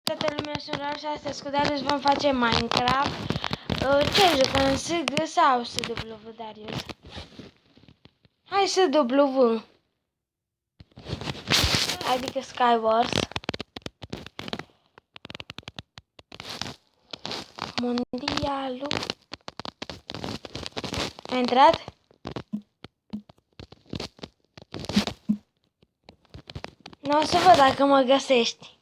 Toată lumea sunt Raul și astăzi cu Darius vom face Minecraft. Ce jucăm? SG sau SW, Darius? Hai SW. Adică Skywars. Mondialul. Ai intrat? Nu o să văd dacă mă găsești.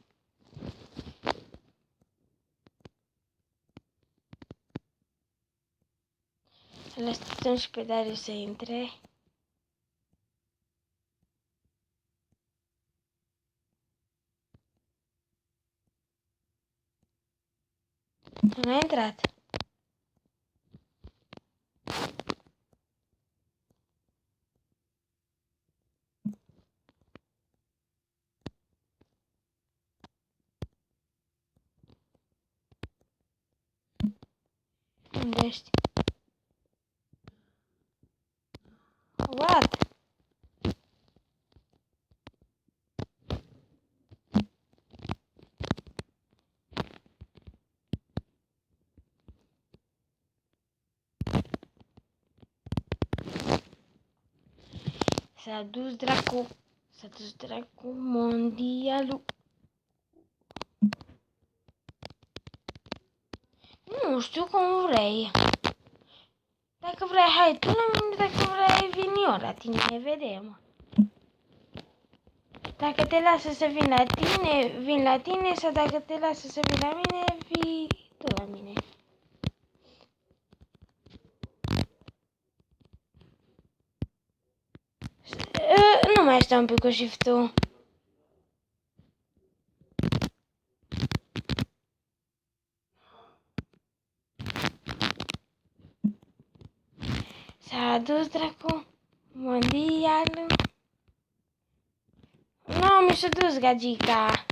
Lăsăm și pe Darius să intre. Nu a intrat. Unde ești? What? S-a dus dracu. S-a dus dracu mondialul. Nu știu cum vrei. Dacă vrei, hai tu la mine, dacă vrei, vin eu la tine, vedem. Dacă te lasă să vin la tine, sau dacă te lasă să vin la mine, vii tu la mine. Nu mai stau un pic cu shift-ul. S-a dus dracu mondialul. Nu, mi s-a dus gagica.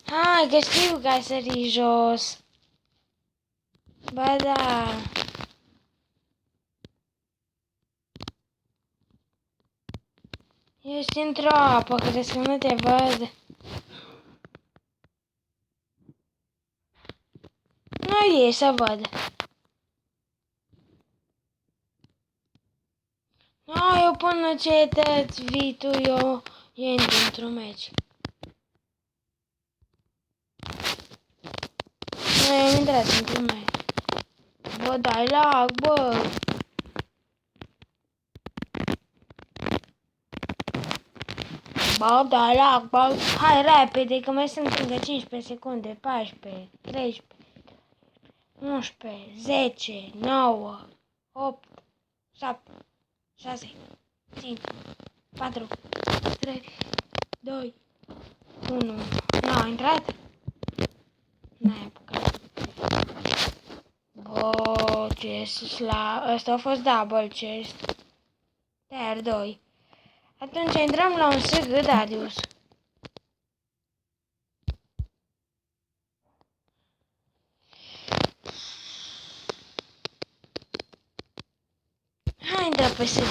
Hai, că știu că ai sărit jos. Ba da. Ești într-o apă, crezi că nu te văd? Nu e să văd. Nu, eu până ce te-ți vii tu, eu intru într-un meci. Nu, eu am intrat într-un meci. Bă, dai lag, bă. Bă, dai lag, bă. Hai, repede, că mai sunt încă 15 secunde, 14, 13, 11, 10, 9, 8, 7, 6, 5, 4, 3, 2, 1. Nu a intrat? N-ai apucat. Bă, ce slab. Ăsta a fost double chest. Tier 2. Atunci intrăm la un SG, Darius. Hai, intră pe SG.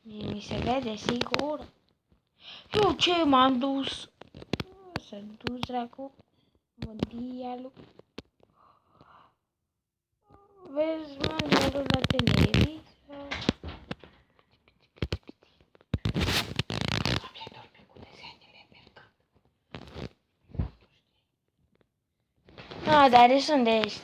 Mi se vede sigur. Eu ce m-am dus? S-a dus dracu mondialul. Vezi mondialul la televizor? Ah, dar unde ești?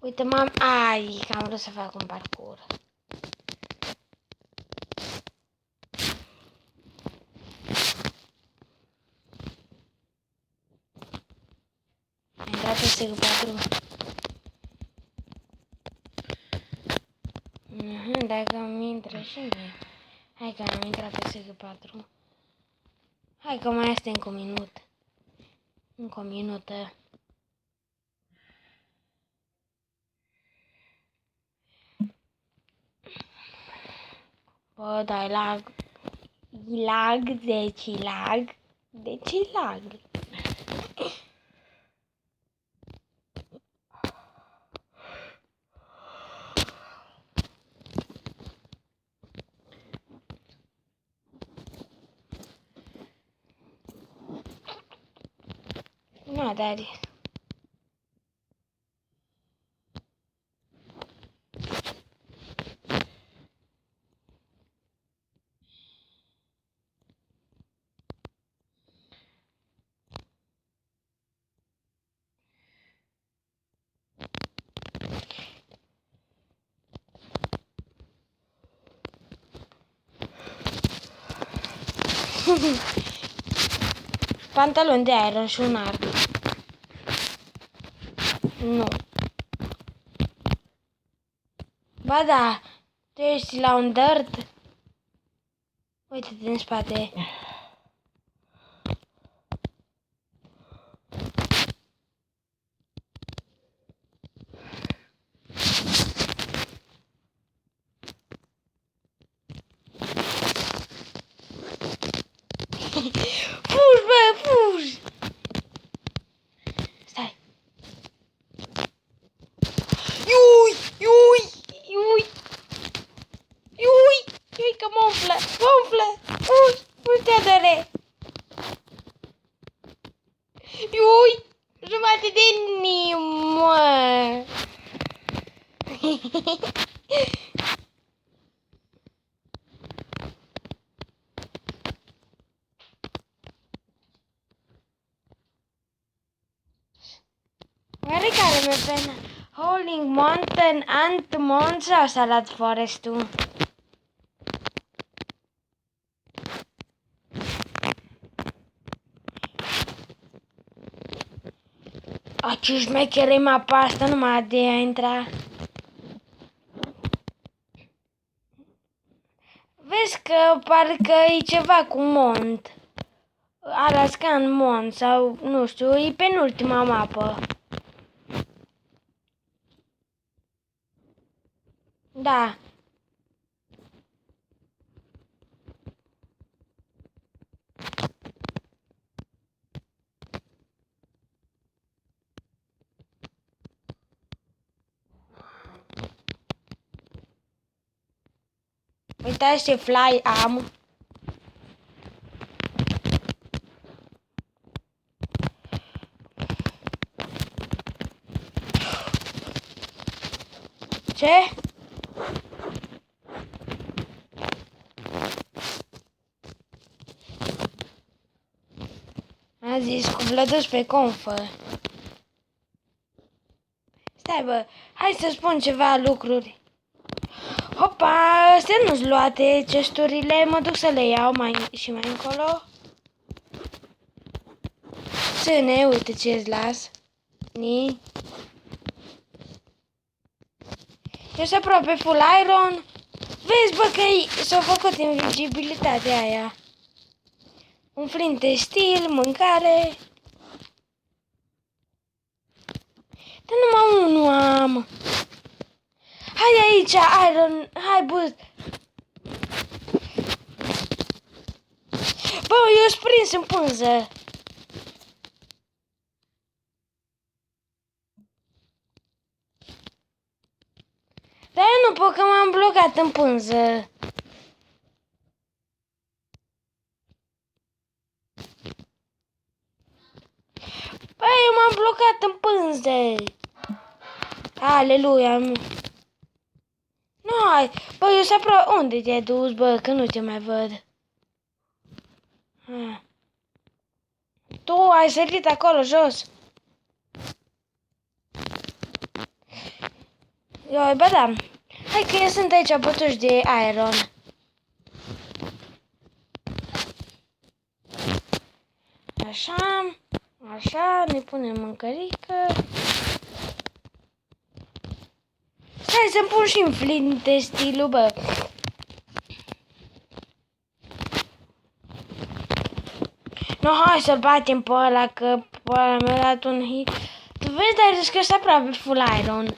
Uite, ai, că am vrut să fac un parcurs. Am intrat pe SG4. Dacă îmi intră și mie. Hai că am intrat pe SG4. Hai că mai este încă un minut. Încă o minută. Bă, dai lag. Deci lag. Nu, Dari. Pantaloni de aer și un arc. Nu. Ba da, tu ești la un dirt. Uite-te în spate. Fugi, bă, fugi! Stai. Iui, iui, iui. Iui, iui că mă umflă, fugi, fugi de adore. Iui, jumate de nimă. Oare care mi-e pena? Howling Mountain, Ant Mount sau Salad Forest-ul? A, ce șmechere mapa asta numai de a intra. Vezi că parcă e ceva cu Mont. Alaskan Mont sau nu știu, e penultima mapă. Da. Uitați ce fly am. Ce? A zis cu Vlăduș pe confă. Stai bă, hai să spun ceva lucruri. Hopa, astea nu-s luate cesturile, mă duc să le iau mai și mai încolo. Ține, uite ce-ți las. Ni. Ești aproape full iron. Vezi bă că s-a făcut invizibilitatea aia. Un flint de stil, mâncare. Dar numai unul am. Hai aici, iron, hai bă. Bă, eu sunt prins în pânză. Dar eu nu pot că m-am blocat în pânză. Bă, eu m-am blocat în pânză. Aleluia. Nu, hai. Bă, eu sunt aproape. Unde te-ai dus, bă, că nu te mai văd. Tu ai sărit acolo jos. Eu, bă, da. Hai că eu sunt aici bătuși de iron. Așa, așa, ne punem mâncărică. Hai să-mi pun și în flinte stilul, bă. No, hai să-l batem pe ăla, că pe ăla mi-a dat un hit. Tu vezi, Darius, că ăsta aproape full iron.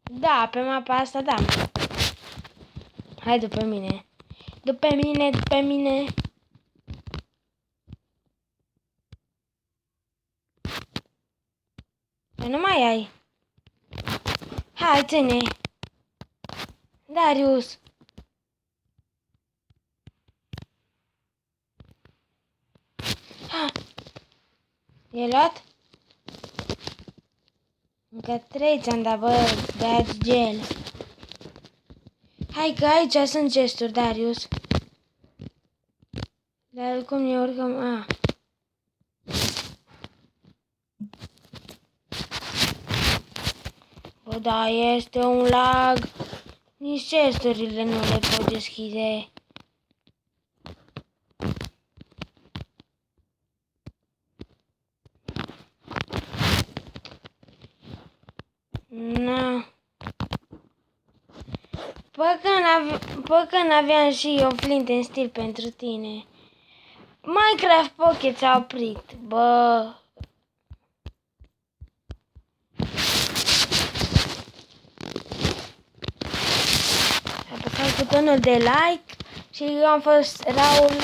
Da, pe mapa asta, da. Hai după mine. După mine, după mine. Păi nu mai ai. Hai, ține. Darius. Ha. E luat? Încă 3 ți-am dat, bă, dați gel. Hai că aici sunt gesturi, Darius. Dar cum ne urcăm? A. Bă, da, este un lag. Nici gesturile nu le pot deschide. Na. Pă că n-aveam și o flint în stil pentru tine. Minecraft Pocket s-a oprit, bă. Apăsați butonul de like și eu am fost Raul.